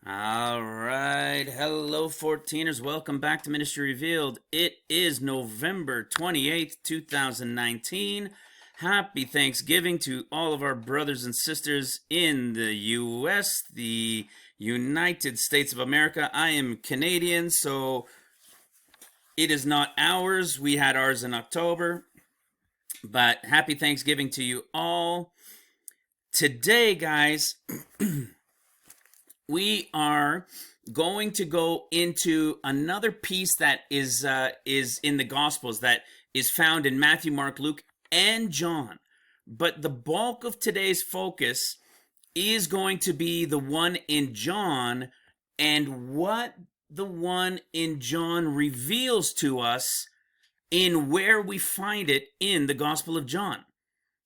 All right. Hello, 14ers. Welcome back to Ministry Revealed. It is November 28th, 2019. Happy Thanksgiving to all of our brothers and sisters in the U.S., the United States of America. I am Canadian, so it is not ours. We had ours in October, but happy Thanksgiving to you all. Today, guys, we are going to go into another piece that is in the Gospels that is found in Matthew, Mark, Luke, and John. But the bulk of today's focus is going to be the one in John and what the one in John reveals to us in where we find it in the Gospel of John.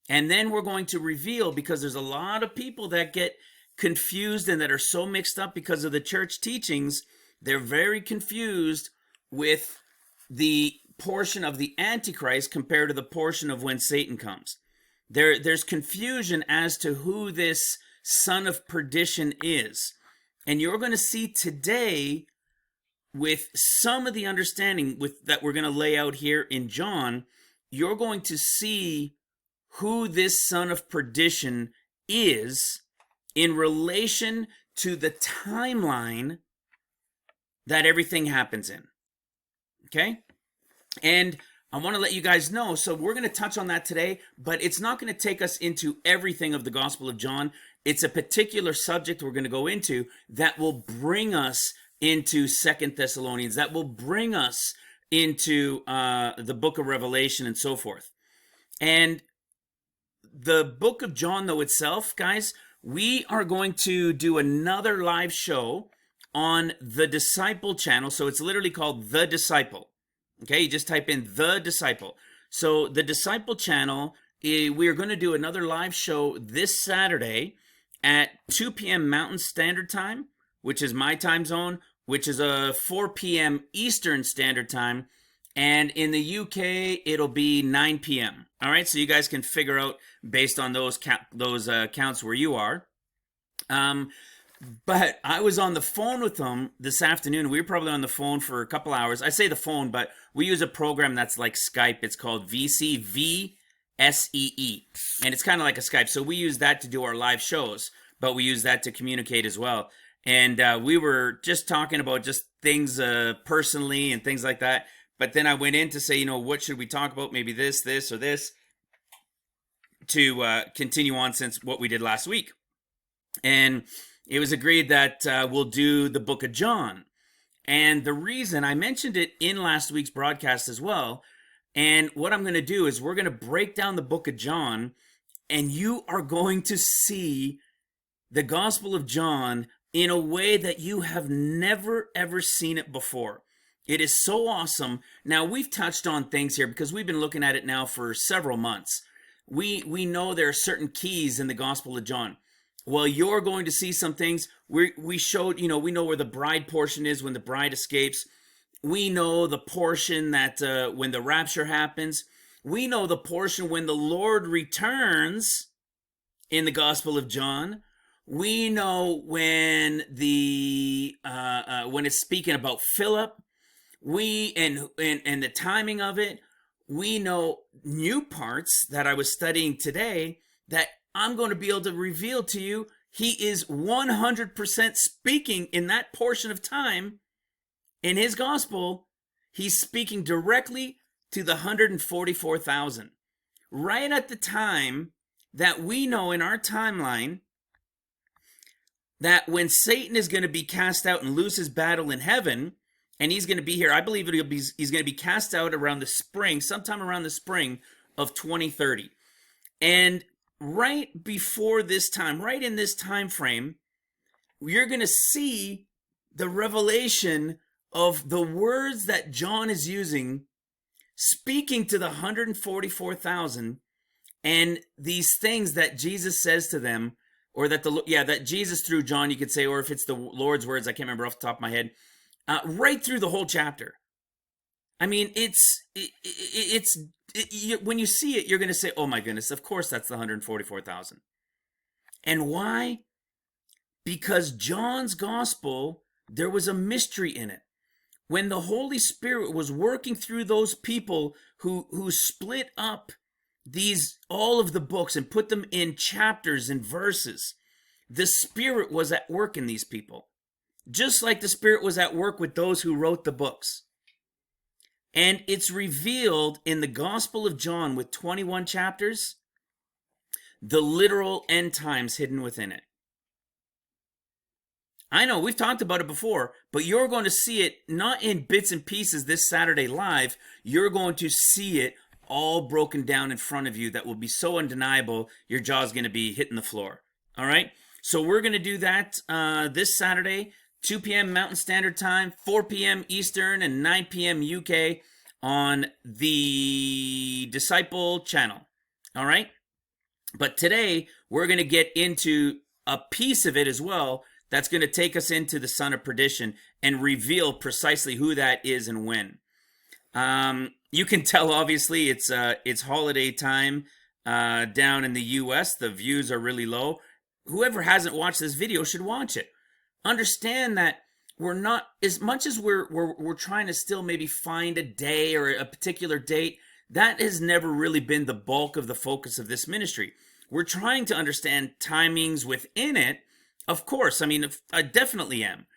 And then we're going to reveal, because there's a lot of people that get confused and that are so mixed up because of the church teachings. They're very confused with the portion of the Antichrist compared to the portion of when Satan comes. There's confusion as to who this son of perdition is. And you're going to see today, with some of the understanding that we're going to lay out here in John, you're going to see who this son of perdition is in relation to the timeline that everything happens in. Okay? And I want to let you guys know, so we're going to touch on that today, but it's not going to take us into everything of the Gospel of John. It's a particular subject we're going to go into that will bring us into 2 Thessalonians, that will bring us into the book of Revelation and so forth. And the book of John, though, itself, guys, we are going to do another live show on the Disciple channel. So it's literally called The Disciple. Okay, you just type in The Disciple. So the Disciple channel, we are going to do another live show this Saturday at 2 p.m. Mountain Standard Time, which is my time zone, which is 4 p.m. Eastern Standard Time. And in the UK, it'll be 9 p.m. All right, so you guys can figure out based on those counts where you are. But I was on the phone with them this afternoon. We were probably on the phone for a couple hours. I say the phone, but we use a program that's like Skype. It's called VCVSEE, and it's kind of like a Skype. So we use that to do our live shows, but we use that to communicate as well. And we were just talking about just things personally and things like that. But then I went in to say, what should we talk about? Maybe this, or this, to continue on since what we did last week. And it was agreed that we'll do the book of John. And the reason, I mentioned it in last week's broadcast as well. And what I'm going to do is we're going to break down the book of John, and you are going to see the Gospel of John in a way that you have never, ever seen it before. It is so awesome. Now, we've touched on things here because we've been looking at it now for several months. We know there are certain keys in the Gospel of John. Well, you're going to see some things. We showed, we know where the bride portion is when the bride escapes. We know the portion that when the rapture happens. We know the portion when the Lord returns in the Gospel of John. We know when when it's speaking about Philip. And the timing of it. We know new parts that I was studying today that I'm going to be able to reveal to you. He is 100% speaking in that portion of time in his gospel. He's speaking directly to the 144,000 right at the time that we know in our timeline that when Satan is going to be cast out and lose his battle in heaven, and he's going to be here, I believe he's going to be cast out around the spring, sometime around the spring of 2030. And right before this time, right in this time frame, you're going to see the revelation of the words that John is using, speaking to the 144,000, and these things that Jesus says to them, or that that Jesus through John, you could say, or if it's the Lord's words, I can't remember off the top of my head. Right through the whole chapter. I mean, when you see it, you're going to say, oh my goodness, of course that's the 144,000. And why? because John's gospel, there was a mystery in it. When the Holy Spirit was working through those people who split up all of the books and put them in chapters and verses, the Spirit was at work in these people, just like the Spirit was at work with those who wrote the books. And it's revealed in the Gospel of John with 21 chapters, the literal end times hidden within it. I know we've talked about it before, but you're going to see it not in bits and pieces this Saturday live. You're going to see it all broken down in front of you. That will be so undeniable, your jaw's going to be hitting the floor. All right, so we're going to do that this Saturday, 2 p.m. Mountain Standard Time, 4 p.m. Eastern, and 9 p.m. UK on the Disciple channel. All right, but today we're going to get into a piece of it as well that's going to take us into the son of perdition and reveal precisely who that is and when. You can tell, obviously, it's holiday time down in the US. The views are really low. Whoever hasn't watched this video should watch it. Understand that we're not, as much as we're trying to still maybe find a day or a particular date, that has never really been the bulk of the focus of this ministry. We're trying to understand timings within it. Of course, I mean, I definitely am.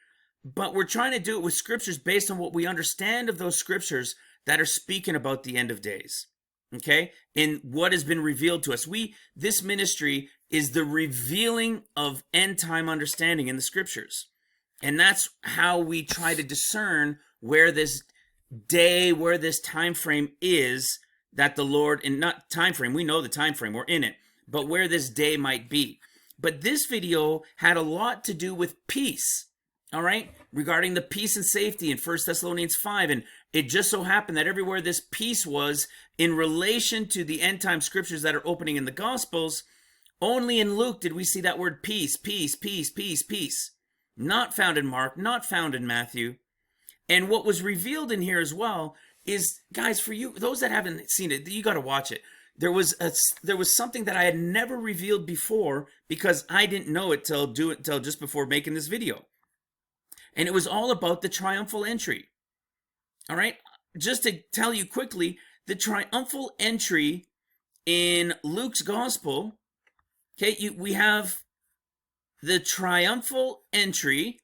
But we're trying to do it with scriptures based on what we understand of those scriptures that are speaking about the end of days. Okay? In what has been revealed to us. This ministry is the revealing of end time understanding in the scriptures. And that's how we try to discern where this day, where this time frame is that the Lord, and not time frame, we know the time frame, we're in it, but where this day might be. But this video had a lot to do with peace, all right, regarding the peace and safety in 1 Thessalonians 5. And it just so happened that everywhere this peace was in relation to the end time scriptures that are opening in the Gospels, only in Luke did we see that word peace, peace, peace, peace, peace. Not found in Mark, not found in Matthew. And what was revealed in here as well is, guys, for you, those that haven't seen it, you got to watch it. There was something that I had never revealed before because I didn't know it till just before making this video. And it was all about the triumphal entry. All right, just to tell you quickly, the triumphal entry in Luke's gospel. Okay, we have the triumphal entry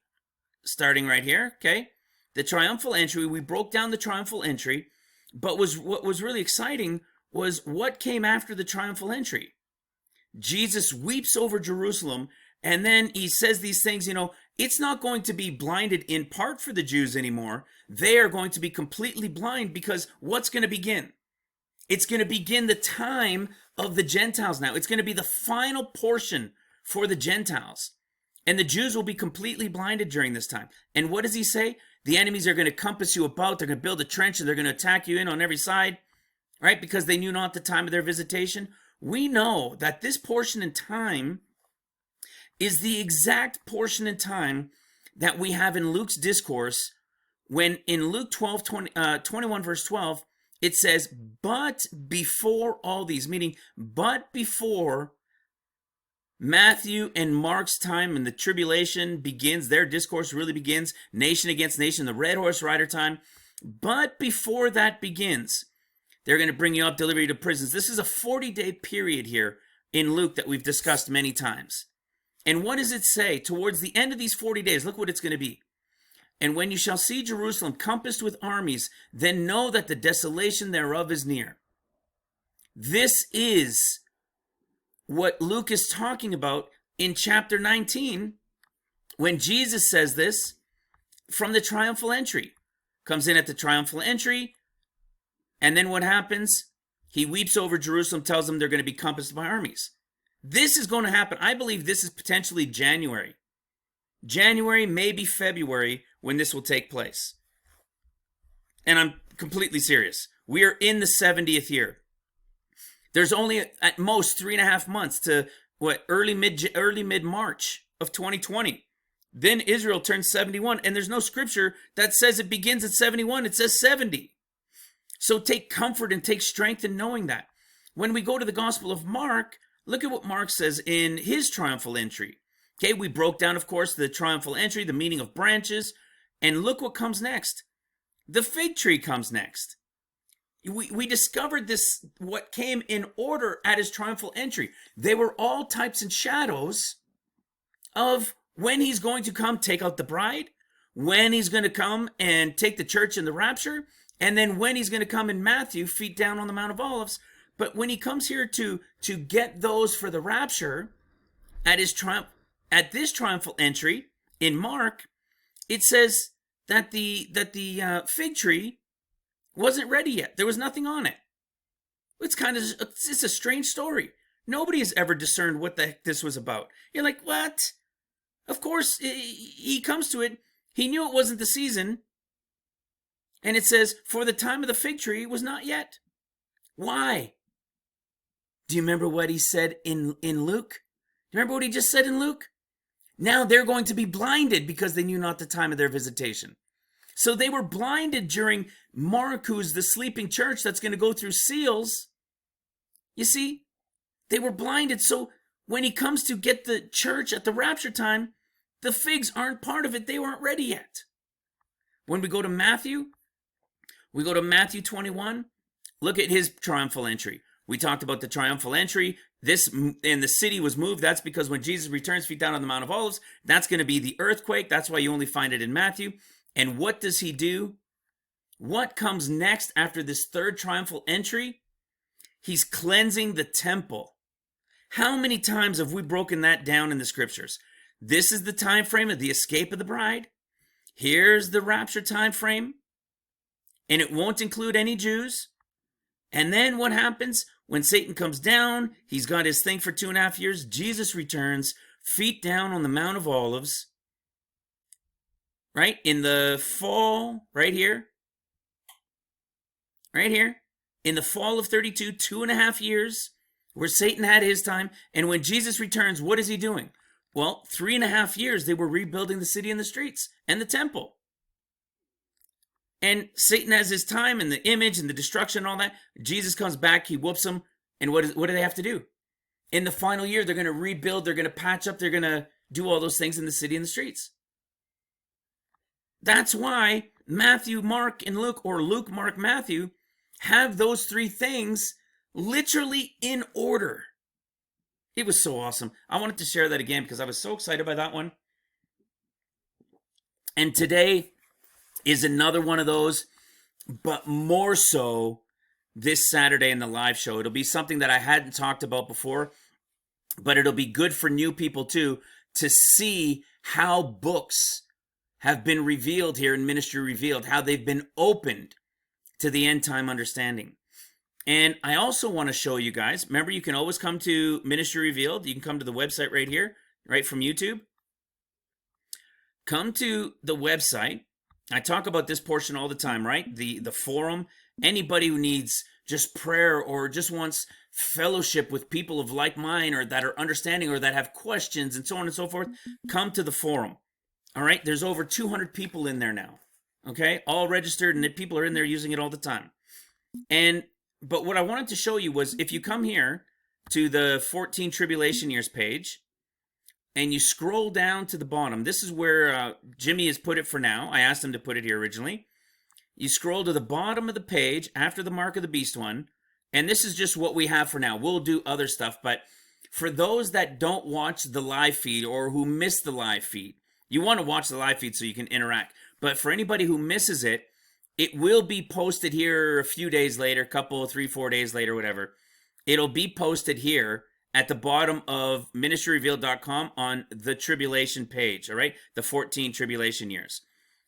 starting right here. Okay, the triumphal entry. We broke down the triumphal entry, but what was really exciting was what came after the triumphal entry. Jesus weeps over Jerusalem, and then he says these things, it's not going to be blinded in part for the Jews anymore. They are going to be completely blind, because what's going to begin? It's going to begin the time of the Gentiles now. It's going to be the final portion for the Gentiles. And the Jews will be completely blinded during this time. And what does he say? The enemies are going to compass you about. They're going to build a trench, and they're going to attack you in on every side. Right? Because they knew not the time of their visitation. We know that this portion in time is the exact portion in time that we have in Luke's discourse, when in Luke 21 verse 12, it says, but before all these, meaning but before Matthew and Mark's time and the tribulation begins, their discourse really begins, nation against nation, the red horse rider time. But before that begins, they're going to bring you up, deliver you to prisons. This is a 40-day period here in Luke that we've discussed many times. And what does it say? Towards the end of these 40 days, look what it's going to be. And when you shall see Jerusalem compassed with armies, then know that the desolation thereof is near. This is what Luke is talking about in chapter 19, when Jesus says this from the triumphal entry. Comes in at the triumphal entry. And then what happens? He weeps over Jerusalem, tells them they're going to be compassed by armies. This is going to happen. I believe this is potentially January. January, maybe February, when this will take place. And I'm completely serious. We are in the 70th year. There's only at most 3.5 months to early mid-March of 2020. Then Israel turns 71, and there's no scripture that says it begins at 71. It says 70. So take comfort and take strength in knowing that. When we go to the Gospel of Mark, look at what Mark says in his triumphal entry. Okay, we broke down, of course, the triumphal entry, the meaning of branches, and look what comes next. The fig tree comes next. We discovered this, what came in order at his triumphal entry. They were all types and shadows of when he's going to come take out the bride, when he's going to come and take the church in the rapture, and then when he's going to come in Matthew, feet down on the Mount of Olives. But when he comes here to get those for the rapture at his at this triumphal entry in Mark, it says that the fig tree wasn't ready yet. There was nothing on it. It's a strange story. Nobody has ever discerned what the heck this was about. You're like, what? Of course, he comes to it. He knew it wasn't the season. And it says, for the time of the fig tree was not yet. Why? Do you remember what he said in Luke? Do you remember what he just said in Luke? Now they're going to be blinded because they knew not the time of their visitation. So they were blinded during Mark, who's the sleeping church that's going to go through seals. You see, they were blinded. So when he comes to get the church at the rapture time, the figs aren't part of it. They weren't ready yet. When we go to Matthew 21. Look at his triumphal entry. We talked about the triumphal entry. And the city was moved. That's because when Jesus returns feet down on the Mount of Olives, that's going to be the earthquake. That's why you only find it in Matthew. And what does he do? What comes next after this third triumphal entry? He's cleansing the temple. How many times have we broken that down in the scriptures? This is the time frame of the escape of the bride. Here's the rapture time frame. And it won't include any Jews. And then what happens when Satan comes down? He's got his thing for 2.5 years. Jesus returns, feet down on the Mount of Olives. Right? In the fall, right here. Right here. In the fall of 32, 2.5 years, where Satan had his time. And when Jesus returns, what is he doing? Well, 3.5 years, they were rebuilding the city and the streets and the temple. And Satan has his time and the image and the destruction and all that. Jesus comes back, he whoops them. And what do they have to do? In the final year, they're going to rebuild, they're going to patch up, they're going to do all those things in the city and the streets. That's why Matthew, Mark, and Luke, or Luke, Mark, Matthew, have those three things literally in order. It was so awesome. I wanted to share that again because I was so excited by that one. And today is another one of those, but more so this Saturday in the live show. It'll be something that I hadn't talked about before, but it'll be good for new people too, to see how books have been revealed here in Ministry Revealed, how they've been opened to the end time understanding. And I also want to show you guys, remember, you can always come to Ministry Revealed. You can come to the website right here, right from YouTube. Come to the website. I talk about this portion all the time, right? The forum. Anybody who needs just prayer or just wants fellowship with people of like mind, or that are understanding, or that have questions and so on and so forth, come to the forum. All right? There's over 200 people in there now. Okay? All registered, and people are in there using it all the time. But what I wanted to show you was, if you come here to the 14 Tribulation Years page, and you scroll down to the bottom, this is where Jimmy has put it for now. I asked him to put it here originally. You scroll to the bottom of the page after the Mark of the Beast one, and this is just what we have for now. We'll do other stuff, but for those that don't watch the live feed or who miss the live feed, you want to watch the live feed so you can interact. But for anybody who misses it, it will be posted here a few days later, couple, 3-4 days later, whatever. It'll be posted here at the bottom of ministryrevealed.com on the tribulation page, all right? The 14 Tribulation Years.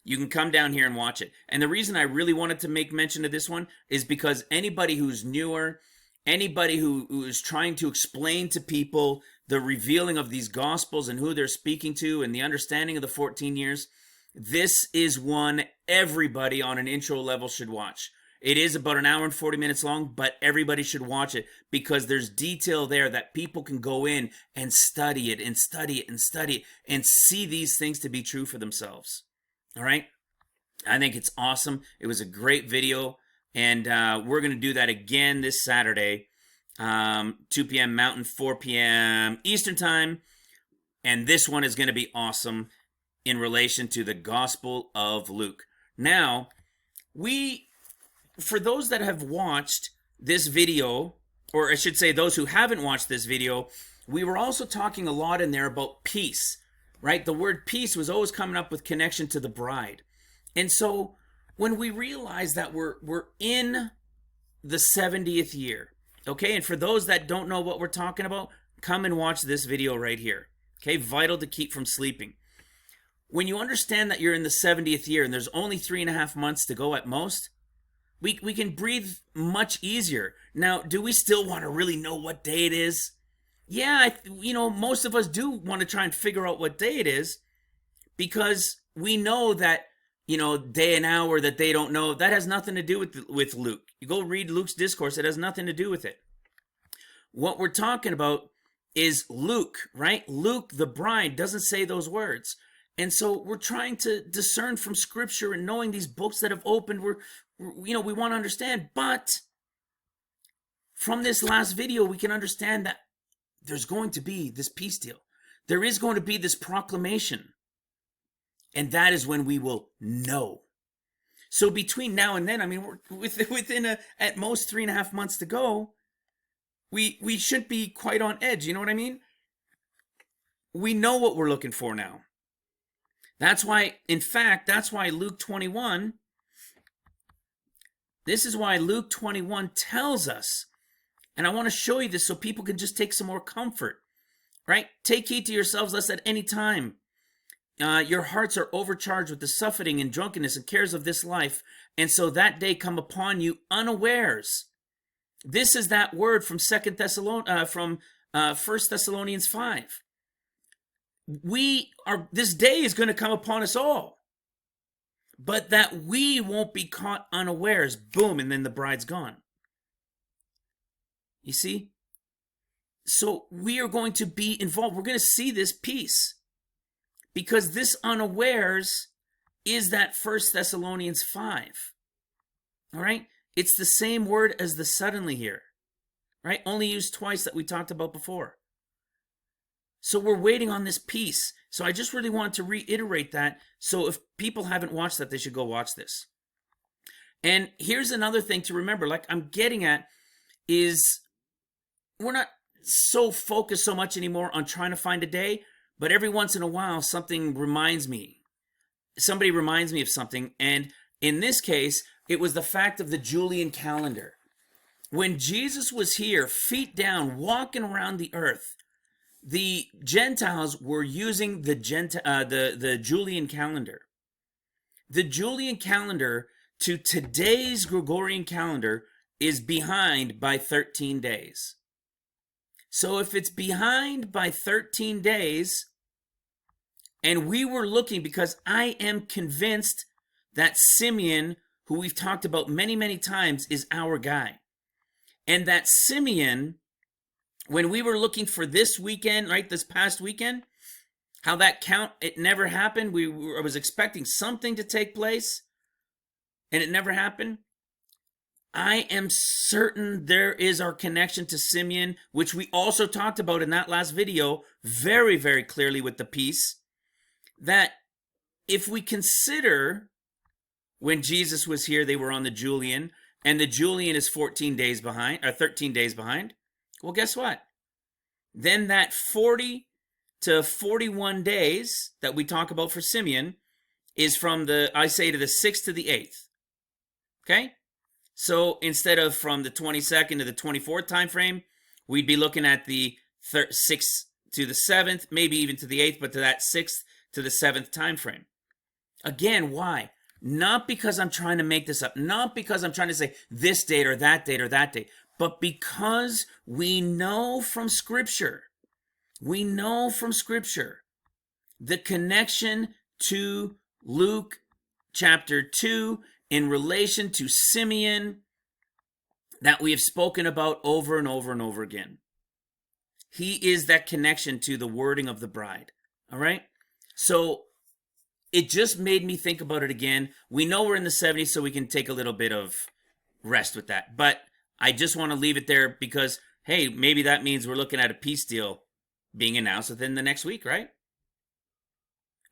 You can come down here and watch it. And the reason I really wanted to make mention of this one is because anybody who's newer, anybody who is trying to explain to people the revealing of these gospels and who they're speaking to and the understanding of the 14 years, this is one everybody on an intro level should watch. It is about 1 hour and 40 minutes long, but everybody should watch it because there's detail there that people can go in and study it and study it and study it and see these things to be true for themselves. All right? I think it's awesome. It was a great video, and we're going to do that again this Saturday, 2 p.m. Mountain, 4 p.m. Eastern Time. And this one is going to be awesome in relation to the Gospel of Luke. Now, for those that have watched this video, or I should say those who haven't watched this video, we were also talking a lot in there about peace, right? The word peace was always coming up with connection to the bride. And so when we realize that we're in the 70th year, okay? And for those that don't know what we're talking about, come and watch this video right here, okay? Vital to keep from sleeping. When you understand that you're in the 70th year and there's only 3.5 months to go at most, we can breathe much easier. Now, do we still want to really know what day it is? Yeah, most of us do want to try and figure out what day it is, because we know that, day and hour that they don't know, that has nothing to do with Luke. You go read Luke's discourse, it has nothing to do with it. What we're talking about is Luke, right? Luke, the bride, doesn't say those words. And so we're trying to discern from scripture and knowing these books that have opened, we want to understand. But from this last video, we can understand that there's going to be this peace deal. There is going to be this proclamation. And that is when we will know. So between now and then, we're within at most 3.5 months to go, we should be quite on edge. You know what I mean? We know what we're looking for now. That's why Luke 21, this is why Luke 21 tells us, and I want to show you this so people can just take some more comfort, right? Take heed to yourselves, lest at any time your hearts are overcharged with the suffering and drunkenness and cares of this life, and so that day come upon you unawares. This is that word from 1 Thessalonians 5. This day is going to come upon us all, but that we won't be caught unawares. Boom, and then the bride's gone. You see? So we are going to be involved. We're going to see this peace, because this unawares is that 1 Thessalonians 5. All right? It's the same word as the suddenly here, right? Only used twice that we talked about before. So we're waiting on this peace. So I just really wanted to reiterate that. So if people haven't watched that, they should go watch this. And here's another thing to remember, like I'm getting at, is we're not so focused so much anymore on trying to find a day, but every once in a while, somebody reminds me of something. And in this case, it was the fact of the Julian calendar. When Jesus was here, feet down, walking around the earth, the Gentiles were using the Julian calendar. The Julian calendar to today's Gregorian calendar is behind by 13 days. So if it's behind by 13 days, and we were looking, because I am convinced that Simeon, who we've talked about many, many times, is our guy. And that Simeon, when we were looking for this weekend, right, this past weekend, how that count, it never happened. I was expecting something to take place, and it never happened. I am certain there is our connection to Simeon, which we also talked about in that last video very, very clearly with the peace, that if we consider when Jesus was here, they were on the Julian, and the Julian is 14 days behind, or 13 days behind. Well, guess what? Then that 40 to 41 days that we talk about for Simeon is from the 6th to the 8th. Okay? So instead of from the 22nd to the 24th time frame, we'd be looking at the 6th to the 7th, maybe even to the 8th, but to that 6th to the 7th time frame. Again, why? Not because I'm trying to make this up, not because I'm trying to say this date or that date or that date, but because we know from Scripture, the connection to Luke chapter 2 in relation to Simeon that we have spoken about over and over and over again. He is that connection to the wording of the bride. All right? So it just made me think about it again. We know we're in the 70s, so we can take a little bit of rest with that. But I just want to leave it there because, hey, maybe that means we're looking at a peace deal being announced within the next week, right?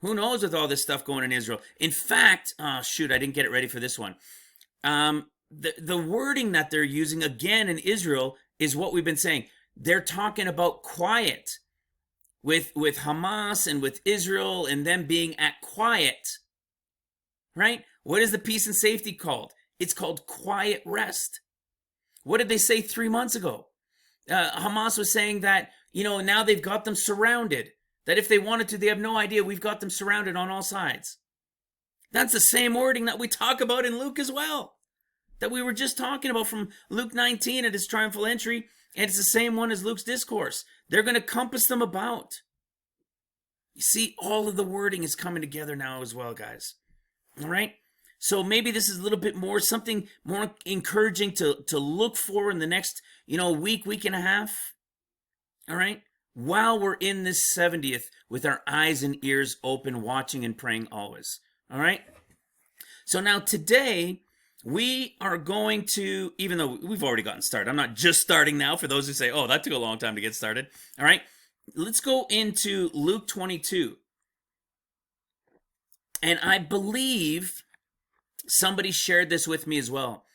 Who knows with all this stuff going in Israel? In fact, oh shoot, I didn't get it ready for this one. The wording that they're using again in Israel is what we've been saying. They're talking about quiet with Hamas and with Israel and them being at quiet. Right? What is the peace and safety called? It's called quiet rest. What did they say 3 months ago? Hamas was saying that, now they've got them surrounded. That if they wanted to, they have no idea. We've got them surrounded on all sides. That's the same wording that we talk about in Luke as well. That we were just talking about from Luke 19 at his triumphal entry. And it's the same one as Luke's discourse. They're going to compass them about. You see, all of the wording is coming together now as well, guys. All right? So maybe this is a little bit more, something more encouraging to look for in the next, week and a half. All right? While we're in this 70th with our eyes and ears open, watching and praying always. All right? So now today, we are going to, even though we've already gotten started, I'm not just starting now for those who say, oh, that took a long time to get started. All right? Let's go into Luke 22. And I believe somebody shared this with me as well.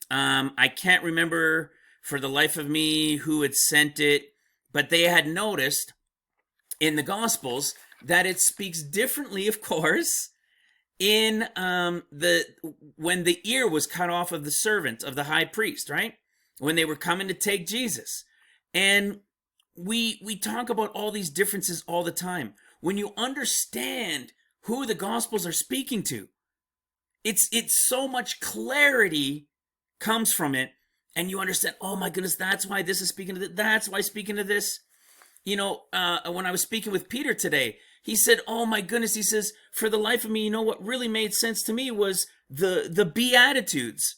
I can't remember for the life of me who had sent it, but they had noticed in the Gospels that it speaks differently, of course, in when the ear was cut off of the servant of the high priest, right? When they were coming to take Jesus. And we talk about all these differences all the time. When you understand who the Gospels are speaking to, it's so much clarity comes from it. And you understand, oh my goodness, that's why this is speaking to this. That's why speaking to this. When I was speaking with Peter today, he said, oh my goodness, he says, for the life of me, what really made sense to me was the Beatitudes,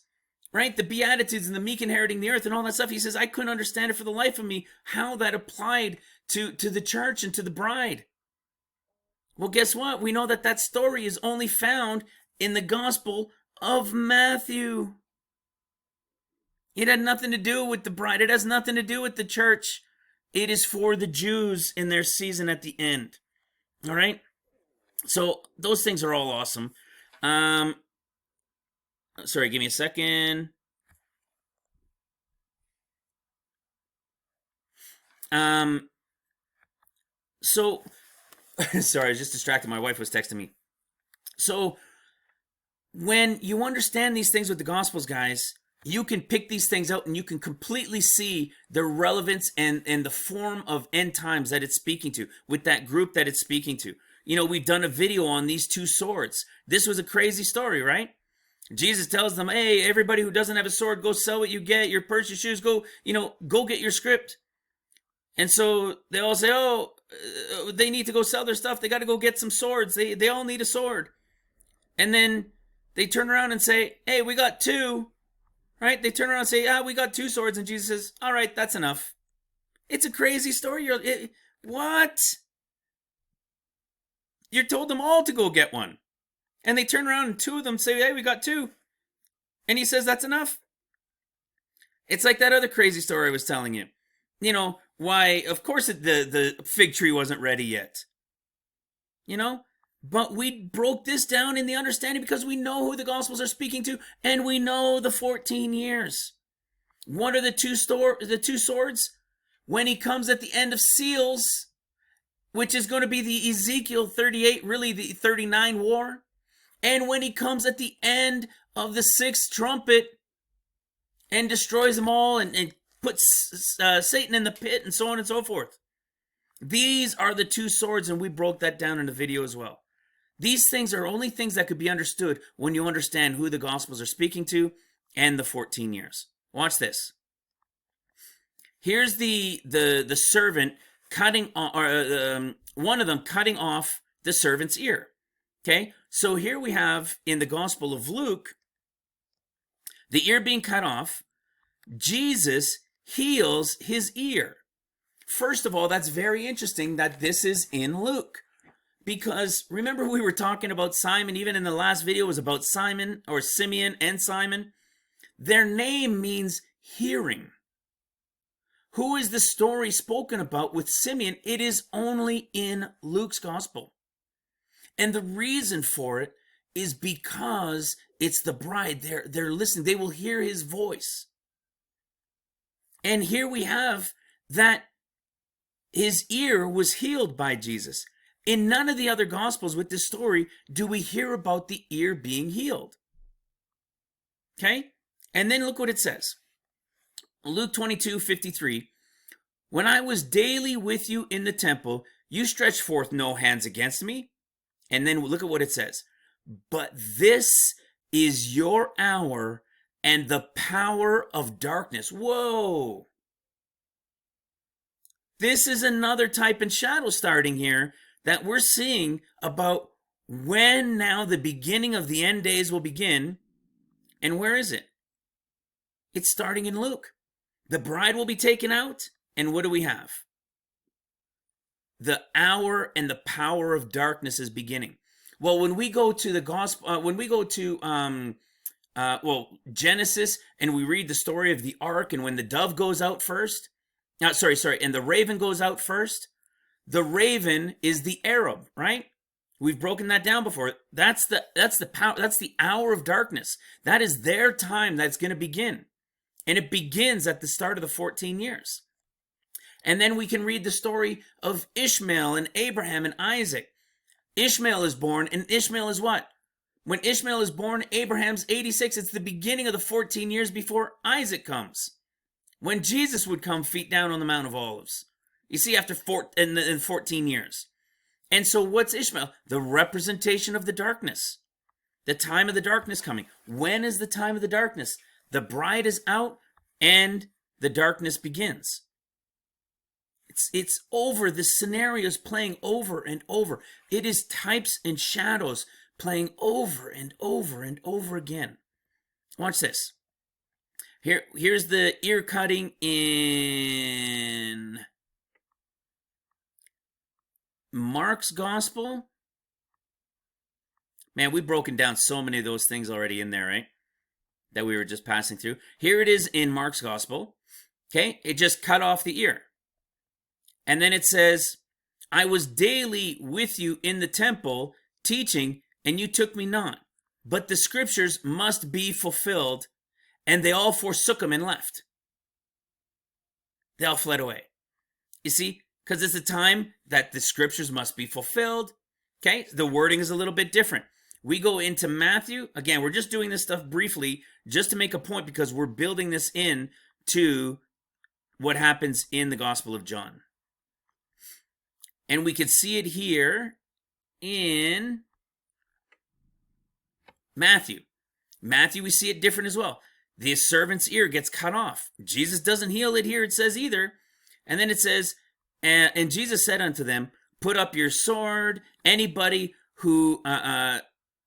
right? The Beatitudes and the meek inheriting the earth and all that stuff. He says, I couldn't understand it for the life of me, how that applied to the church and to the bride. Well, guess what? We know that story is only found in the Gospel of Matthew. It had nothing to do with the bride. It has nothing to do with the church. It is for the Jews in their season at the end. All right? So those things are all awesome. Sorry, give me a second. So, sorry, I was just distracted. My wife was texting me. So, when you understand these things with the Gospels, guys, you can pick these things out and you can completely see the relevance and the form of end times that it's speaking to with that group that it's speaking to. We've done a video on these two swords. This was a crazy story, right? Jesus tells them, hey, everybody who doesn't have a sword, go sell what you get, your purse, your shoes, go get your script. And so they all say, oh, they need to go sell their stuff. They got to go get some swords. They all need a sword. And then they turn around and say, hey, we got two. Right? They turn around and say, we got two swords. And Jesus says, all right, that's enough. It's a crazy story. What? You told them all to go get one. And they turn around and two of them say, hey, we got two. And he says, that's enough. It's like that other crazy story I was telling you. Why, of course, the fig tree wasn't ready yet. But we broke this down in the understanding because we know who the Gospels are speaking to, and we know the 14 years. What are the two swords? When he comes at the end of seals, which is going to be the Ezekiel 38, really the 39 war. And when he comes at the end of the sixth trumpet and destroys them all and puts Satan in the pit and so on and so forth. These are the two swords, and we broke that down in the video as well. These things are only things that could be understood when you understand who the Gospels are speaking to and the 14 years. Watch this. Here's the servant cutting, one of them cutting off the servant's ear. Okay, so here we have in the Gospel of Luke, the ear being cut off. Jesus heals his ear. First of all, that's very interesting that this is in Luke. Because remember we were talking about Simon, even in the last video was about Simon or Simeon and Simon. Their name means hearing. Who is the story spoken about with Simeon? It is only in Luke's Gospel. And the reason for it is because it's the bride. They're listening. They will hear his voice. And here we have that his ear was healed by Jesus. In none of the other gospels with this story do we hear about the ear being healed. Okay? And then look what it says. Luke 22:53. When I was daily with you in the temple, you stretched forth no hands against me. And then look at what it says. But this is your hour and the power of darkness. Whoa. This is another type and shadow starting here that we're seeing about when now the beginning of the end days will begin. And where is it? It's starting in Luke. The bride will be taken out. And what do we have? The hour and the power of darkness is beginning. Well, when we go to the gospel, when we go to Genesis, and we read the story of the ark, and when the dove goes out first, and the raven goes out first, the raven is the Arab, right? We've broken that down before. That's the power. That's the hour of darkness. That is their time that's going to begin, and it begins at the start of the 14 years. And then we can read the story of Ishmael and Abraham and Isaac. Ishmael is born, and Ishmael is what? When Ishmael is born, Abraham's 86. It's the beginning of the 14 years before Isaac comes. When Jesus would come feet down on the Mount of Olives. You see, after 14 years. And so what's Ishmael? The representation of the darkness. The time of the darkness coming. When is the time of the darkness? The bride is out and the darkness begins. It's over. This scenario is playing over and over. It is types and shadows playing over and over and over again. Watch this. Here's the ear cutting in Mark's gospel. Man, we've broken down so many of those things already in there, right? That we were just passing through. Here it is in Mark's gospel. Okay, it just cut off the ear. And then it says, I was daily with you in the temple teaching, and you took me not. But the scriptures must be fulfilled. And they all forsook him and left. They all fled away. You see, because it's a time that the scriptures must be fulfilled. Okay, the wording is a little bit different. We go into Matthew. Again, we're just doing this stuff briefly just to make a point because we're building this in to what happens in the Gospel of John. And we can see it here in Matthew. Matthew, we see it different as well. The servant's ear gets cut off. Jesus doesn't heal it here, it says either. And then it says, and Jesus said unto them, put up your sword. Anybody who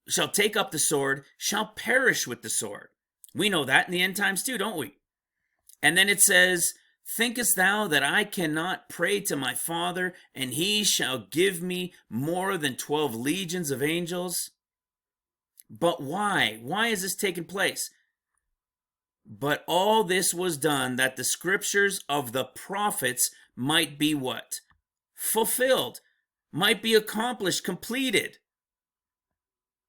shall take up the sword shall perish with the sword. We know that in the end times too, don't we? And then it says, thinkest thou that I cannot pray to my Father, and he shall give me more than 12 legions of angels? But why? Why is this taking place? But all this was done that the scriptures of the prophets might be what? Fulfilled. Might be accomplished, completed.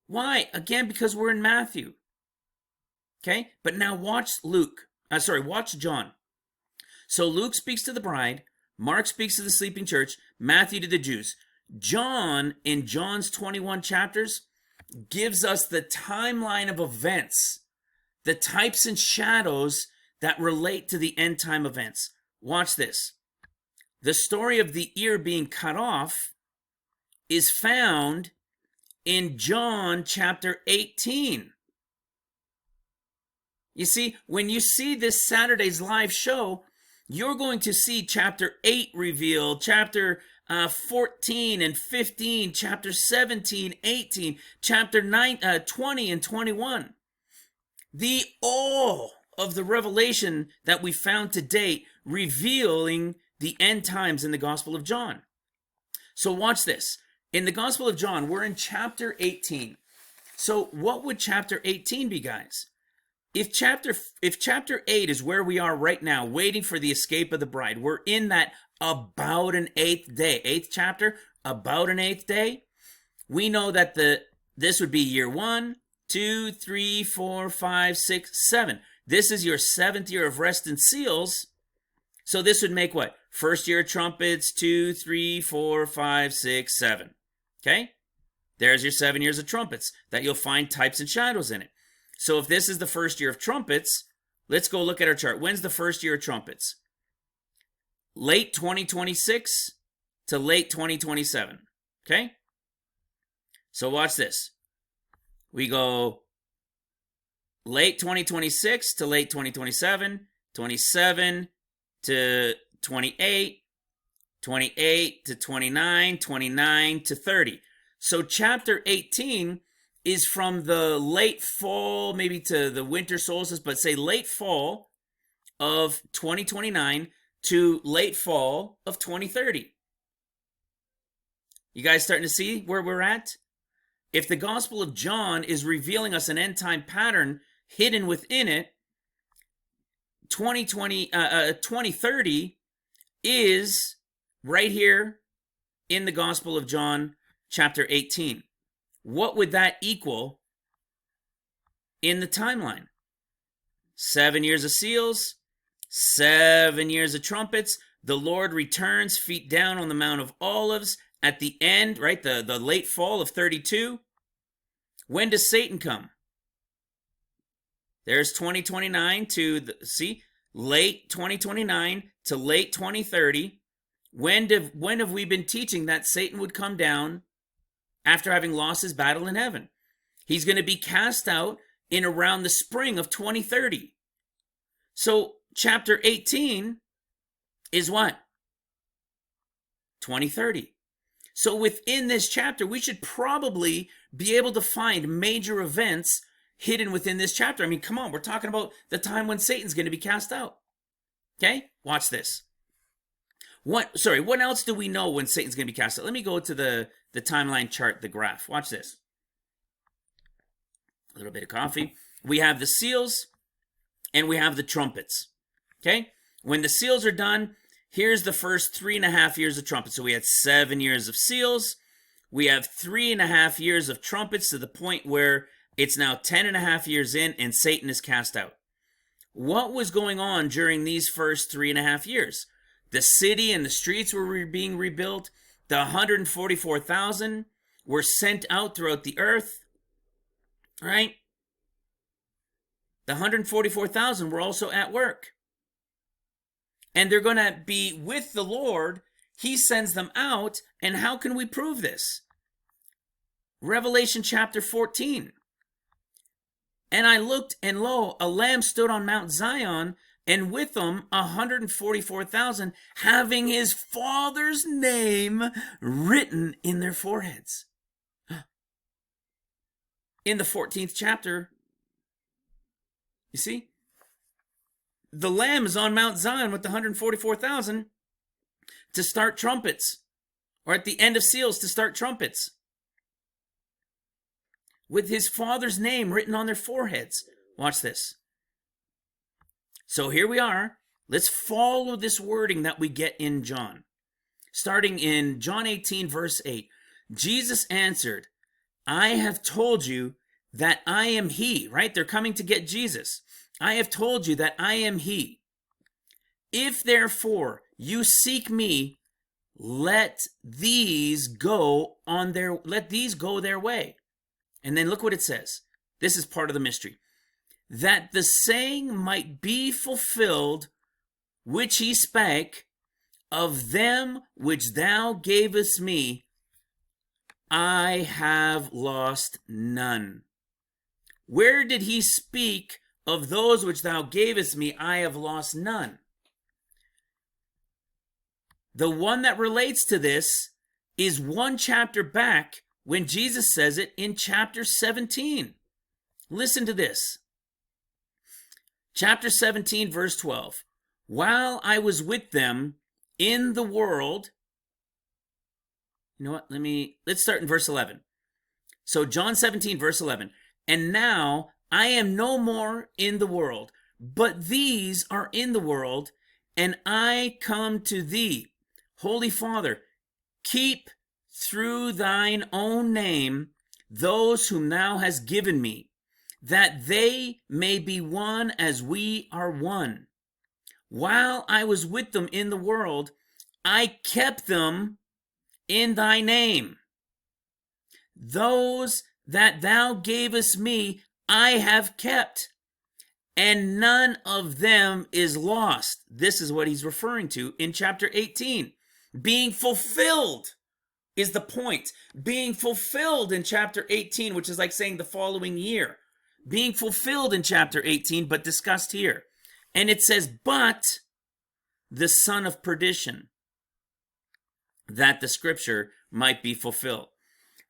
Why? Again, because we're in Matthew. Okay? But now watch watch John. So Luke speaks to the bride, Mark speaks to the sleeping church, Matthew to the Jews. John, in John's 21 chapters, gives us the timeline of events, the types and shadows that relate to the end time events. Watch this. The story of the ear being cut off is found in John chapter 18. You see, when you see this Saturday's live show, you're going to see chapter 8 revealed, chapter 14 and 15, chapter 17, 18, chapter 20 and 21. The all of the revelation that we found to date revealing the end times in the Gospel of John. So watch this. In the Gospel of John, we're in chapter 18. So what would chapter 18 be, guys? If chapter 8 is where we are right now, waiting for the escape of the bride, we're in that about an eighth day. 8th chapter, about an eighth day. we know that this would be year 1, 2, 3, 4, 5, 6, 7. This is your 7th year of rest and seals. So this would make what? First year of trumpets, 2, 3, 4, 5, 6, 7. Okay? There's your 7 years of trumpets that you'll find types and shadows in it. So if this is the first year of trumpets, let's go look at our chart. When's the first year of trumpets? Late 2026 to late 2027. Okay? So watch this. We go late 2026 to late 2027, 27 to 28, 28 to 29, 29 to 30. So chapter 18 is from the late fall, maybe to the winter solstice, but say late fall of 2029 to late fall of 2030. You guys starting to see where we're at? If the Gospel of John is revealing us an end time pattern hidden within it, 2030 is right here in the Gospel of John chapter 18. What would that equal in the timeline? 7 years of seals, 7 years of trumpets. The Lord returns, feet down on the Mount of Olives at the end, right? The late fall of 32. When does Satan come? There's 2029 to late 2029 to late 2030. When have we been teaching that Satan would come down after having lost his battle in heaven? He's going to be cast out in around the spring of 2030. So chapter 18 is what? 2030. So within this chapter, we should probably be able to find major events hidden within this chapter. I mean, come on, we're talking about the time when Satan's going to be cast out. Okay, watch this. What else do we know when Satan's going to be cast out? Let me go to the timeline chart, the graph. Watch this. A little bit of coffee. We have the seals and we have the trumpets. Okay, when the seals are done, here's the first 3.5 years of trumpets. So we had 7 years of seals. We have 3.5 years of trumpets to the point where it's now 10.5 years in and Satan is cast out. What was going on during these first 3.5 years? The city and the streets were being rebuilt. The 144,000 were sent out throughout the earth. Right? The 144,000 were also at work. And they're going to be with the Lord. He sends them out. And how can we prove this? Revelation chapter 14. And I looked, and lo, a lamb stood on Mount Zion, and with him 144,000, having his Father's name written in their foreheads. In the 14th chapter, you see, the lamb is on Mount Zion with the 144,000 to start trumpets, or at the end of seals to start trumpets, with his Father's name written on their foreheads. Watch this. So here we are. Let's follow this wording that we get in John. Starting in John 18, verse 8. Jesus answered, I have told you that I am he. Right? They're coming to get Jesus. I have told you that I am he. If therefore you seek me, let these go their way. And then look what it says. This is part of the mystery. That the saying might be fulfilled, which he spake, of them which thou gavest me, I have lost none. Where did he speak of those which thou gavest me? I have lost none. The one that relates to this is one chapter back when Jesus says it in chapter 17. Listen to this. Chapter 17, verse 12. While I was with them in the world. You know what? Let's start in verse 11. So John 17, verse 11. And now I am no more in the world, but these are in the world, and I come to thee. Holy Father, keep through thine own name those whom thou hast given me, that they may be one as we are one. While I was with them in the world, I kept them in thy name. Those that thou gavest me, I have kept, and none of them is lost. This is what he's referring to in chapter 18. Being fulfilled is the point. Being fulfilled in chapter 18, which is like saying the following year. Being fulfilled in chapter 18, but discussed here. And it says, but the son of perdition, that the scripture might be fulfilled.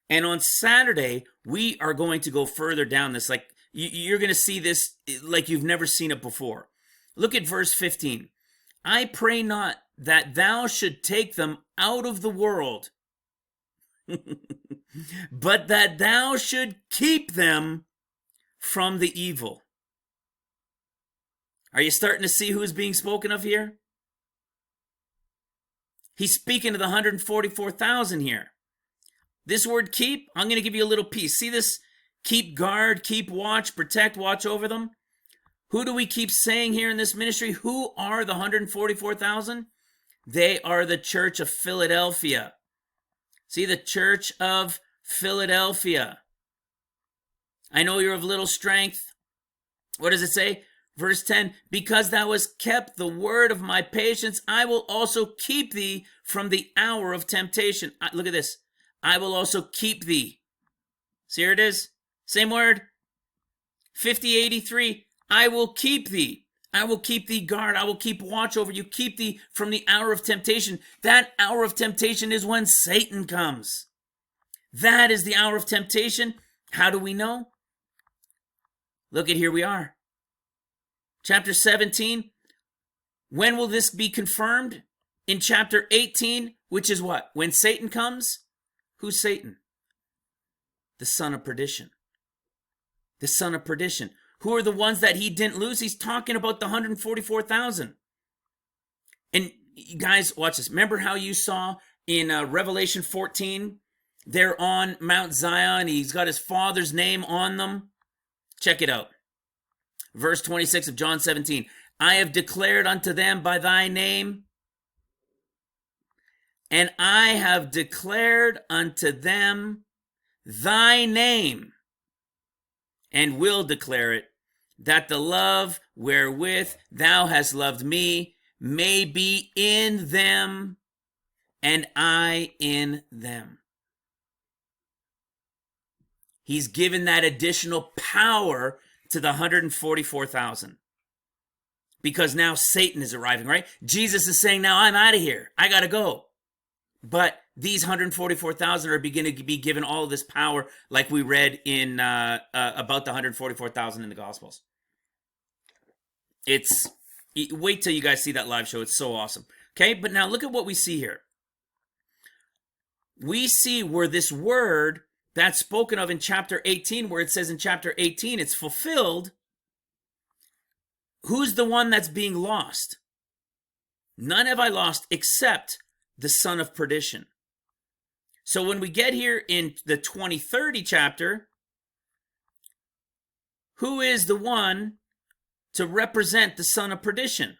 And on Saturday, we are going to go further down this. Like you're going to see this like you've never seen it before. Look at verse 15. I pray not that thou should take them out of the world, but that thou should keep them from the evil. Are you starting to see who's being spoken of here? He's speaking to the 144,000 here. This word keep, I'm going to give you a little piece. See this? Keep guard, keep watch, protect, watch over them. Who do we keep saying here in this ministry? Who are the 144,000? They are the church of Philadelphia. See, the church of Philadelphia. I know you're of little strength. What does it say? Verse 10, because thou hast kept the word of my patience, I will also keep thee from the hour of temptation. Look at this. I will also keep thee. See, here it is. Same word. 5083. I will keep thee. I will keep thee guard. I will keep watch over you. Keep thee from the hour of temptation. That hour of temptation is when Satan comes. That is the hour of temptation. How do we know? Look at here we are. Chapter 17. When will this be confirmed? In chapter 18, which is what? When Satan comes? Who's Satan? The son of perdition. The son of perdition. Who are the ones that he didn't lose? He's talking about the 144,000. And you guys, watch this. Remember how you saw in Revelation 14? They're on Mount Zion. He's got his father's name on them. Check it out. Verse 26 of John 17. I have declared unto them by thy name, and I have declared unto them thy name, and will declare it, that the love wherewith thou hast loved me may be in them, and I in them. He's given that additional power to the 144,000. Because now Satan is arriving, right? Jesus is saying, now I'm out of here. I got to go. But these 144,000 are beginning to be given all of this power, like we read in about the 144,000 in the Gospels. Wait till you guys see that live show. It's so awesome. Okay, but now look at what we see here. We see where this word that's spoken of in chapter 18, where it says in chapter 18 it's fulfilled. Who's the one that's being lost? None have I lost except the son of perdition. So when we get here in the 2030 chapter, who is the one to represent the son of perdition?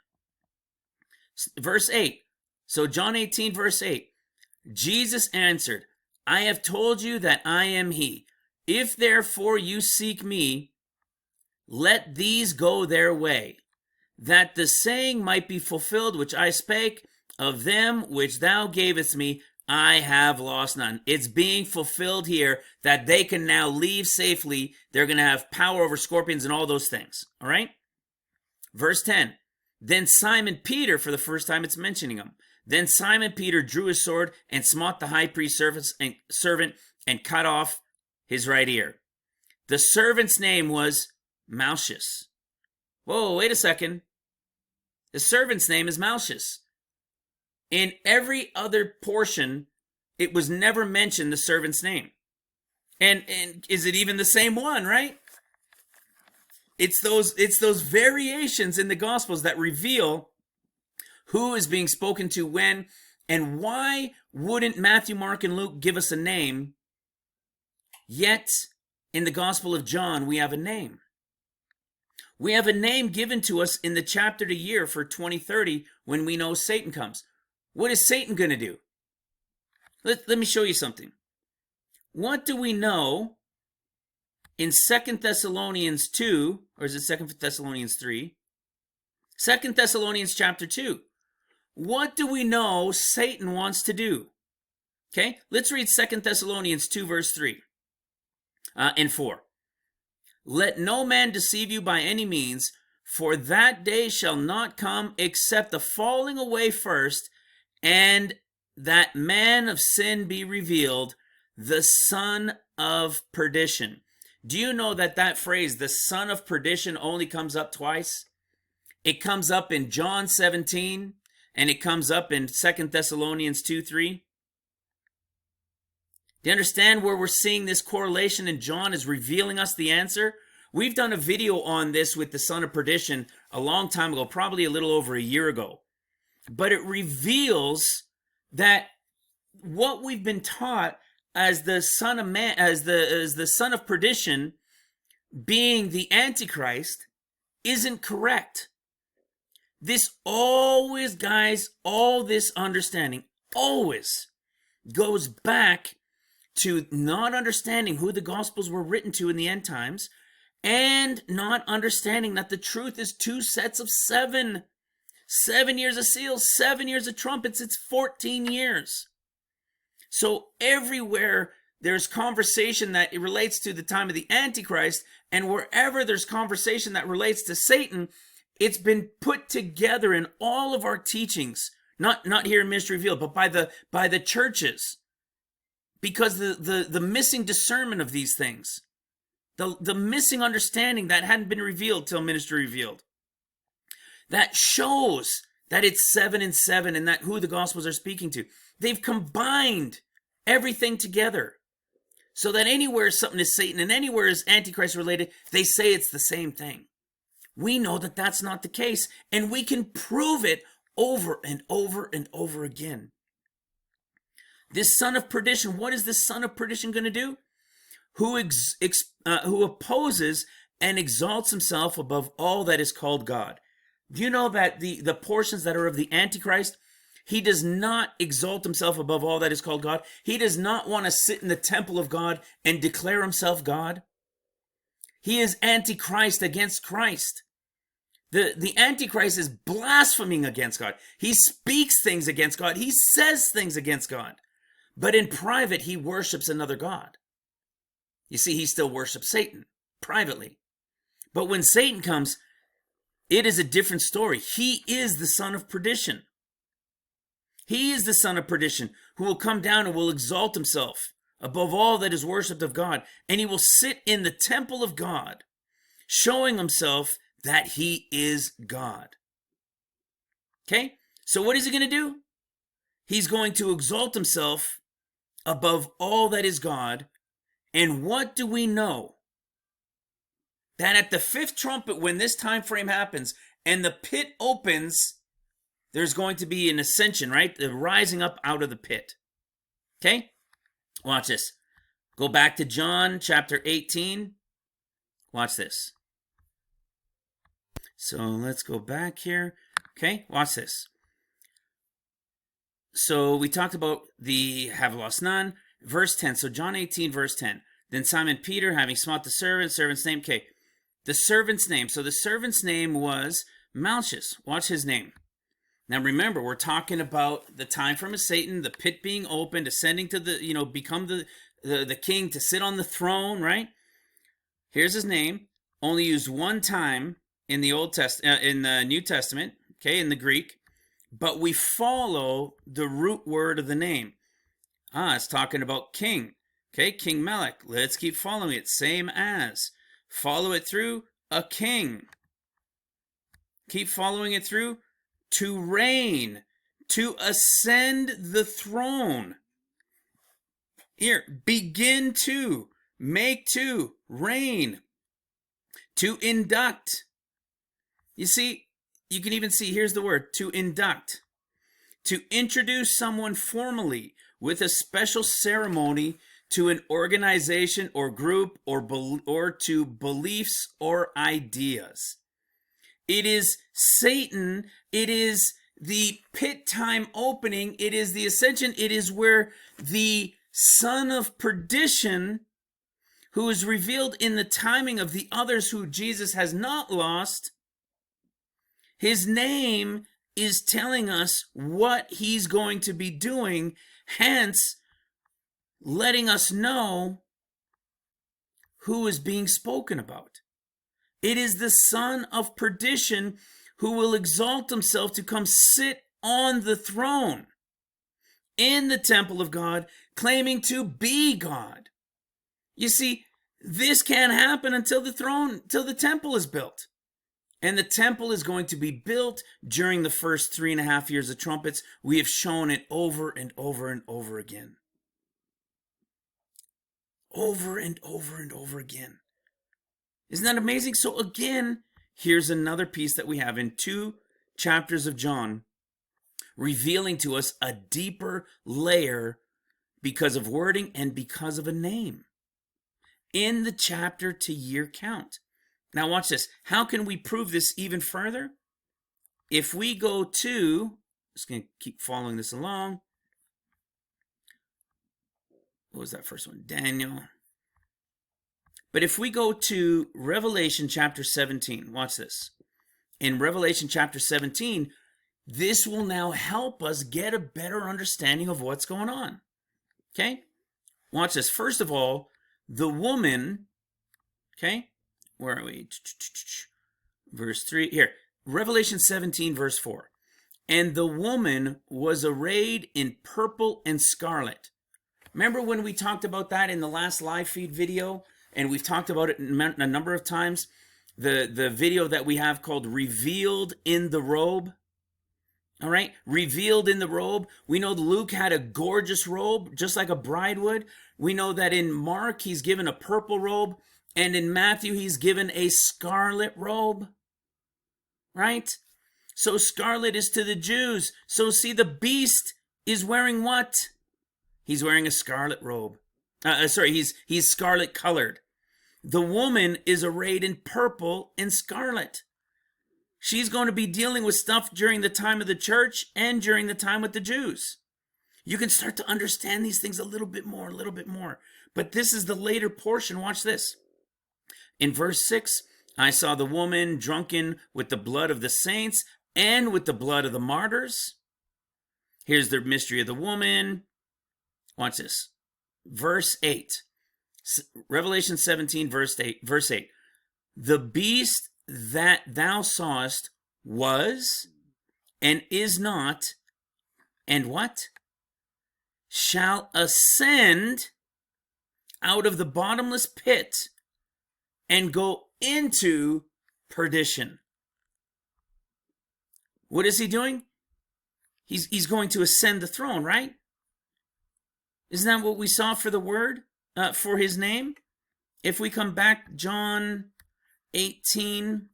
Verse 8. So John 18 verse 8. Jesus answered, I have told you that I am he. If therefore you seek me, let these go their way, that the saying might be fulfilled which I spake, of them which thou gavest me, I have lost none. It's being fulfilled here that they can now leave safely. They're going to have power over scorpions and all those things. All right. Verse 10. Then Simon Peter, for the first time it's mentioning him. Then Simon Peter drew his sword and smote the high priest's servant and cut off his right ear. The servant's name was Malchus. Whoa, wait a second. The servant's name is Malchus. In every other portion, it was never mentioned the servant's name. And is it even the same one, right? It's those variations in the Gospels that reveal who is being spoken to when And why wouldn't Matthew, Mark, and Luke give us a name, yet in the Gospel of John we have a name? We have a name given to us in the chapter to year for 2030 when we know Satan comes. What is Satan going to do? Let me show you something. What do we know in 2 Thessalonians 2, or is it 2 Thessalonians 3? 2 Thessalonians chapter 2. What do we know Satan wants to do? Okay, let's read 2 Thessalonians 2 verse 3 and 4. Let no man deceive you by any means, for that day shall not come except the falling away first, and that man of sin be revealed, the son of perdition. Do you know that that phrase, the son of perdition, only comes up twice? It comes up in John 17, and it comes up in 2 Thessalonians 2:3. Do you understand where we're seeing this correlation, and John is revealing us the answer? We've done a video on this with the son of perdition a long time ago, probably a little over a year ago. But it reveals that what we've been taught as the son of man, as the son of perdition being the Antichrist, isn't correct. This always, guys, all this understanding always goes back to not understanding who the Gospels were written to in the end times, and not understanding that the truth is 2 sets of 7. 7 years of seals, 7 years of trumpets, it's 14 years. So everywhere there's conversation that it relates to the time of the Antichrist, and wherever there's conversation that relates to Satan, it's been put together in all of our teachings, not here in Ministry Revealed, but by the churches, because the missing discernment of these things, the missing understanding that hadn't been revealed till Ministry Revealed, that shows that it's 7 and 7, and that who the Gospels are speaking to. They've combined everything together so that anywhere something is Satan and anywhere is Antichrist related, they say it's the same thing. We know that that's not the case, and we can prove it over and over and over again. This son of perdition, what is this son of perdition going to do? Who opposes and exalts himself above all that is called God. Do you know that the portions that are of the Antichrist, he does not exalt himself above all that is called God. He does not want to sit in the temple of God and declare himself God. He is Antichrist against Christ. The Antichrist is blaspheming against God. He speaks things against God. He says things against God. But in private, he worships another God. You see, he still worships Satan privately. But when Satan comes, it is a different story. He is the son of perdition. He is the son of perdition who will come down and will exalt himself above all that is worshipped of God. And he will sit in the temple of God, showing himself that he is God. Okay? So what is he going to do? He's going to exalt himself above all that is God. And what do we know? That at the 5th trumpet, when this time frame happens and the pit opens, there's going to be an ascension, right? The rising up out of the pit. Okay? Watch this. Go back to John chapter 18. Watch this. So let's go back here. Okay, watch this. So we talked about the have lost none. Verse 10. So John 18, verse 10. Then Simon Peter, having smote the servant's name. Okay, the servant's name. So the servant's name was Malchus. Watch his name. Now remember, we're talking about the time from Satan, the pit being opened, ascending to the, become the king, to sit on the throne, right? Here's his name, only used one time in the in the New Testament, okay, in the Greek, but we follow the root word of the name. It's talking about king, okay, King Melech. Let's keep following it, same as. Follow it through, a king. Keep following it through, to reign, to ascend the throne. Here, begin to, make to, reign, to induct. You see, you can even see, here's the word, to induct. to introduce someone formally with a special ceremony to an organization or group or to beliefs or ideas. It is Satan. It is the pit time opening. It is the ascension. It is where the son of perdition, who is revealed in the timing of the others who Jesus has not lost, his name is telling us what he's going to be doing, hence letting us know who is being spoken about. It is the son of perdition who will exalt himself to come sit on the throne in the temple of God, claiming to be God. You see, this can't happen until the temple is built. And the temple is going to be built during the first 3.5 years of trumpets. We have shown it over and over and over again. Over and over and over again. Isn't that amazing? So again, here's another piece that we have in 2 chapters of John, revealing to us a deeper layer because of wording and because of a name in the chapter to year count. Now watch this. How can we prove this even further? If we go to, just going to keep following this along. What was that first one? Daniel. But if we go to Revelation chapter 17, watch this. In Revelation chapter 17, this will now help us get a better understanding of what's going on. Okay? Watch this. First of all, the woman, okay? Where are we? Verse 3. Here. Revelation 17, verse 4. And the woman was arrayed in purple and scarlet. Remember when we talked about that in the last live feed video? And we've talked about it a number of times. The video that we have called Revealed in the Robe. All right? Revealed in the Robe. We know Luke had a gorgeous robe, just like a bride would. We know that in Mark, he's given a purple robe. And in Matthew, he's given a scarlet robe. Right? So scarlet is to the Jews. So see, the beast is wearing what? He's wearing a scarlet robe. He's scarlet colored. The woman is arrayed in purple and scarlet. She's going to be dealing with stuff during the time of the church and during the time with the Jews. You can start to understand these things a little bit more. But this is the later portion. Watch this. In verse 6, I saw the woman drunken with the blood of the saints and with the blood of the martyrs. Here's the mystery of the woman. Watch this. Verse 8. Revelation 17, verse 8. The beast that thou sawest was and is not, and what? Shall ascend out of the bottomless pit and go into perdition. What is he doing? He's going to ascend the throne, right? Isn't that what we saw for the word, for his name? If we come back, John 18.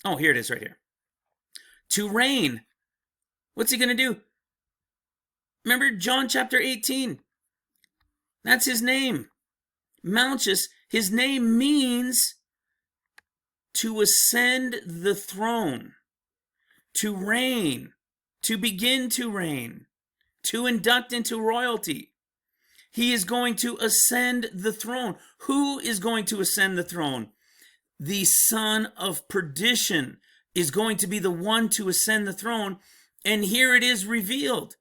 Oh, here it is right here. To reign. What's he going to do? Remember John chapter 18. That's his name. Malchus, his name means to ascend the throne, to reign, to begin to reign, to induct into royalty. He is going to ascend the throne. Who is going to ascend the throne? The son of perdition is going to be the one to ascend the throne. And here it is revealed.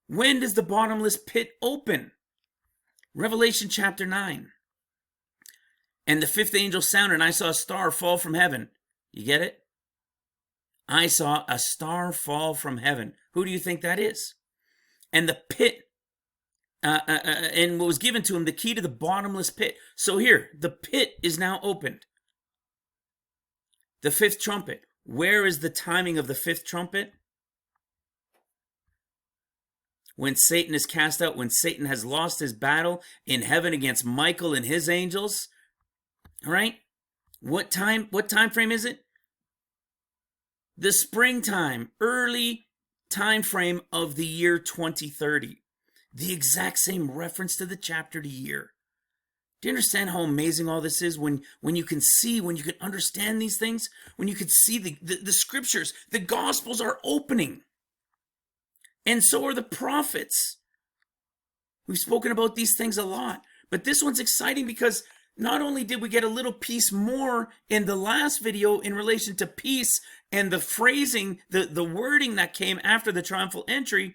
When does the bottomless pit open? Revelation chapter 9. And the fifth angel sounded, and I saw a star fall from heaven. You get it? I saw a star fall from heaven. Who do you think that is? And the pit, and what was given to him, the key to the bottomless pit. So here, the pit is now opened. The fifth trumpet. Where is the timing of the fifth trumpet? When Satan is cast out, when Satan has lost his battle in heaven against Michael and his angels. All right? What time frame is it? The springtime, early time frame of the year 2030. The exact same reference to the chapter to year. Do you understand how amazing all this is when you can see, when you can understand these things, when you can see the scriptures, the gospels are opening. And so are the prophets. We've spoken about these things a lot, but this one's exciting because not only did we get a little piece more in the last video in relation to peace and the phrasing, the wording that came after the triumphal entry,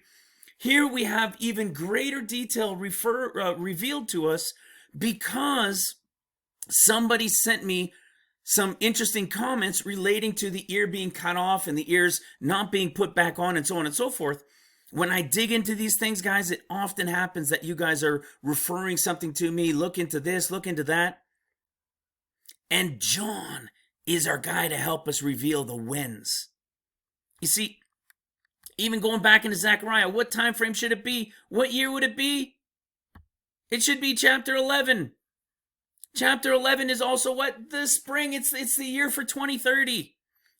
here we have even greater detail revealed to us because somebody sent me some interesting comments relating to the ear being cut off and the ears not being put back on and so on and so forth. When I dig into these things, guys, it often happens that you guys are referring something to me. Look into this, look into that. And John is our guy to help us reveal the whens. You see, even going back into Zechariah, what time frame should it be? What year would it be? It should be chapter 11. Chapter 11 is also what? The spring. It's the year for 2030.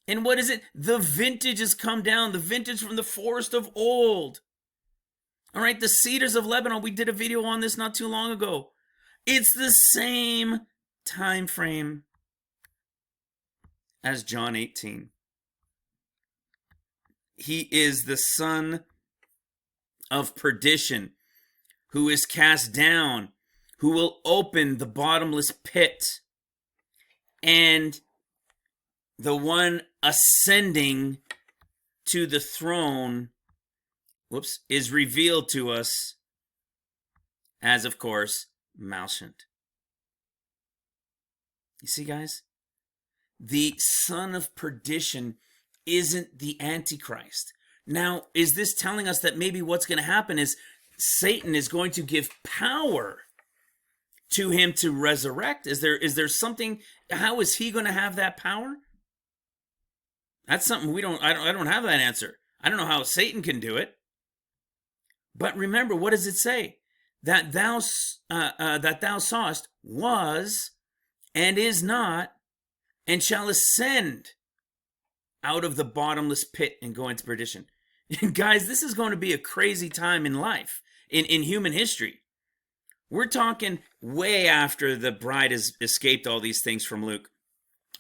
And what is it? The vintage has come down. The vintage from the forest of old. All right, the cedars of Lebanon. We did a video on this not too long ago. It's the same time frame as John 18. He is the son of perdition, who is cast down, who will open the bottomless pit, and the one ascending to the throne, is revealed to us as, of course, Malchant. You see, guys, the son of perdition isn't the Antichrist. Now, is this telling us that maybe what's going to happen is Satan is going to give power to him to resurrect? Is there something? How is he going to have that power? That's something I don't have that answer. I don't know how Satan can do it. But remember, what does it say? That thou sawest was and is not and shall ascend out of the bottomless pit and go into perdition. Guys, this is going to be a crazy time in life, in human history. We're talking way after the bride has escaped all these things from Luke.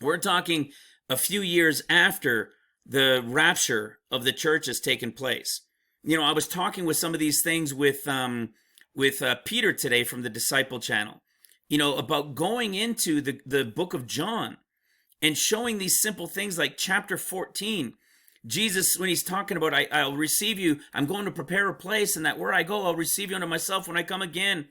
We're talking a few years after the rapture of the church has taken place. You know, I was talking with some of these things with Peter today from the Disciple channel, you know, about going into the book of John and showing these simple things like chapter 14. Jesus, when he's talking about, I'll receive you, I'm going to prepare a place, and that where I go, I'll receive you unto myself when I come again.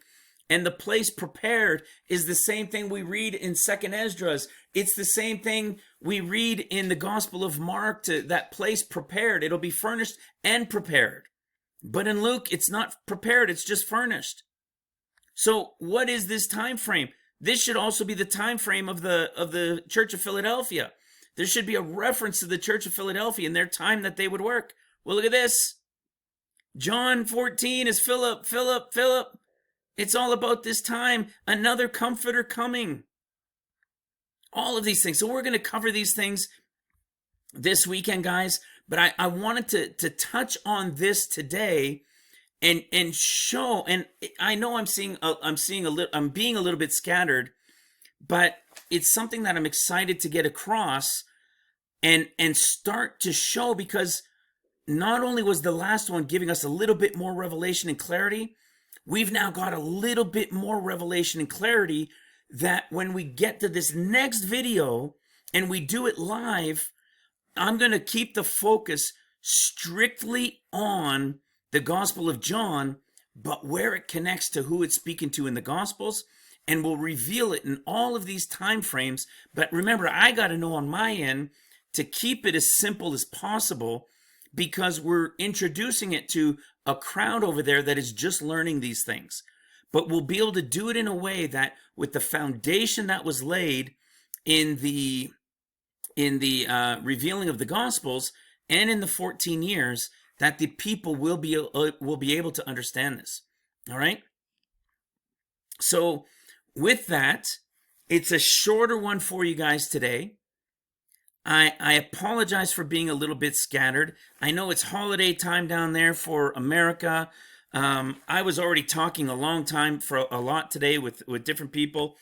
And the place prepared is the same thing we read in 2nd Esdras. It's the same thing we read in the Gospel of Mark, to that place prepared. It'll be furnished and prepared. But in Luke, it's not prepared, it's just furnished. So what is this time frame? This should also be the time frame of the Church of Philadelphia. There should be a reference to the Church of Philadelphia and their time that they would work. Well, look at this. John 14 is Philip. It's all about this time, another comforter coming. All of these things. So we're going to cover these things this weekend, guys. But I wanted to touch on this today and show. And I know I'm being a little bit scattered, but it's something that I'm excited to get across and start to show, because not only was the last one giving us a little bit more revelation and clarity, we've now got a little bit more revelation and clarity that when we get to this next video and we do it live, I'm going to keep the focus strictly on the Gospel of John, but where it connects to who it's speaking to in the Gospels, and we'll reveal it in all of these time frames. But remember, I got to know on my end to keep it as simple as possible, because we're introducing it to a crowd over there that is just learning these things. But we'll be able to do it in a way that, with the foundation that was laid in the revealing of the Gospels and in the 14 years, that the people will be able to understand this. All right. So with that, it's a shorter one for you guys today. I apologize for being a little bit scattered. I know it's holiday time down there for America. I was already talking a long time for a lot today with different people,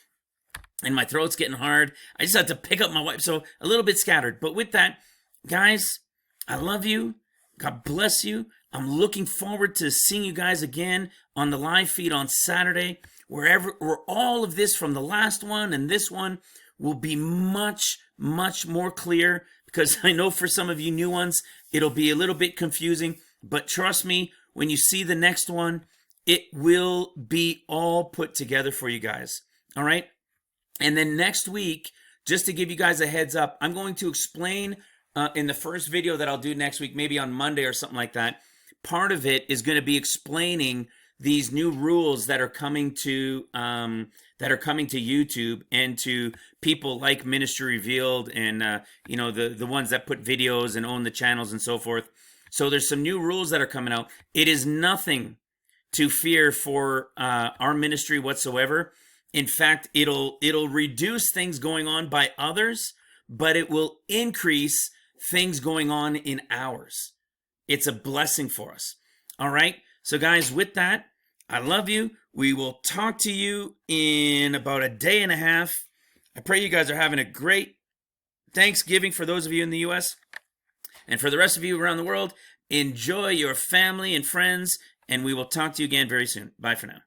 and my throat's getting hard. I just had to pick up my wife, so a little bit scattered. But with that, guys, I love you. God bless you. I'm looking forward to seeing you guys again on the live feed on Saturday, where all of this from the last one and this one will be much, much more clear, because I know for some of you new ones, it'll be a little bit confusing, but trust me, when you see the next one, it will be all put together for you guys. All right. And then next week, just to give you guys a heads up, I'm going to explain in the first video that I'll do next week, maybe on Monday or something like that. Part of it is going to be explaining these new rules that are coming to YouTube and to people like Ministry Revealed and you know, the ones that put videos and own the channels and so forth. So there's some new rules that are coming out. It is nothing to fear for our ministry whatsoever. In fact, it'll reduce things going on by others, but it will increase things going on in ours. It's a blessing for us. All right. So guys, with that, I love you. We will talk to you in about a day and a half. I pray you guys are having a great Thanksgiving for those of you in the US. And for the rest of you around the world, enjoy your family and friends. And we will talk to you again very soon. Bye for now.